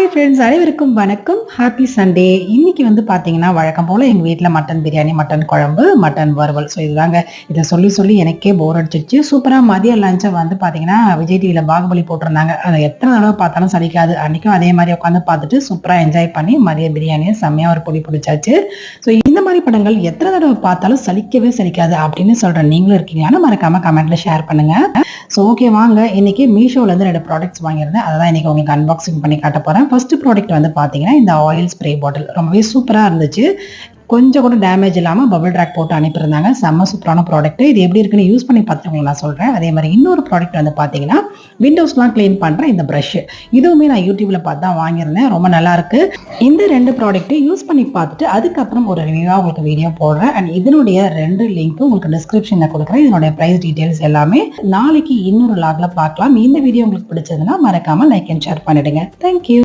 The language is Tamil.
ஹாய் ஃப்ரெண்ட்ஸ், அனைவருக்கும் வணக்கம். Happy Sunday. இன்னைக்கு வந்து பார்த்தீங்கன்னா வழக்கம் போல் எங்கள் வீட்டில் மட்டன் பிரியாணி, மட்டன் குழம்பு, மட்டன் வறுவல். ஸோ இதுதாங்க. இதை சொல்லி சொல்லி எனக்கே போர் அடிச்சிருச்சு. சூப்பராக மதிய லஞ்சை வந்து பார்த்தீங்கன்னா விஜய் டிவியில் பாகுபலி போட்டிருந்தாங்க. அதை எத்தனை தடவை பார்த்தாலும் சலிக்காது. அன்றைக்கும் அதே மாதிரி உட்காந்து பார்த்துட்டு சூப்பராக என்ஜாய் பண்ணி மதிய பிரியாணியை செம்மையாக ஒரு பொடி பிடிச்சாச்சு. ஸோ இந்த மாதிரி படங்கள் எத்தனை தடவை பார்த்தாலும் சலிக்கவே சலிக்காது அப்படின்னு சொல்கிற நீங்களும் இருக்கீங்களான்னு மறக்காமல் கமெண்ட்டில் ஷேர் பண்ணுங்கள். ஸோ ஓகே, வாங்க. இன்னைக்கு மீஷோலேருந்து 2 ப்ராடக்ட்ஸ் வாங்கியிருந்தேன். அதை தான் இன்னைக்கு உங்களுக்கு அன்பாக்சிங் பண்ணி காட்ட போகிறேன். ஃபர்ஸ்ட் ப்ராடக்ட் வந்து பார்த்தீங்கன்னா இந்த ஆயில் ஸ்ப்ரே பாட்டில் ரொம்பவே சூப்பராக இருந்துச்சு. கொஞ்சம் கூட டேமேஜ் இல்லாமல் பபிள் ட்ராக் போட்டு அனுப்பியிருந்தாங்க. செம்ம சூப்பரான ப்ராடக்ட். இது எப்படி இருக்குன்னு யூஸ் பண்ணி பார்த்துட்டு நான் சொல்கிறேன். அதே மாதிரி இன்னொரு ப்ராடக்ட் வந்து பார்த்தீங்கன்னா விண்டோஸ்லாம் க்ளீன் பண்ணுற இந்த ப்ரஷ். இதுவுமே நான் யூடியூப்ல பார்த்து தான் வாங்கியிருந்தேன். ரொம்ப நல்லா இருக்கு. இந்த 2 ப்ராடக்ட்டை யூஸ் பண்ணி பார்த்துட்டு அதுக்கப்புறம் ஒரு ரிவ்யூவாக உங்களுக்கு வீடியோ போடுறேன். அண்ட் இதனுடைய 2 லிங்க்கும் உங்களுக்கு டிஸ்கிரிப்ஷனில் கொடுக்குறேன். இதனுடைய ப்ரைஸ் டீட்டெயில்ஸ் எல்லாமே நாளைக்கு இன்னொரு லாக்ல பார்க்கலாம். இந்த வீடியோ உங்களுக்கு பிடிச்சதுன்னா மறக்காம லைக் அண்ட் ஷேர் பண்ணிடுங்க. தேங்க்யூ.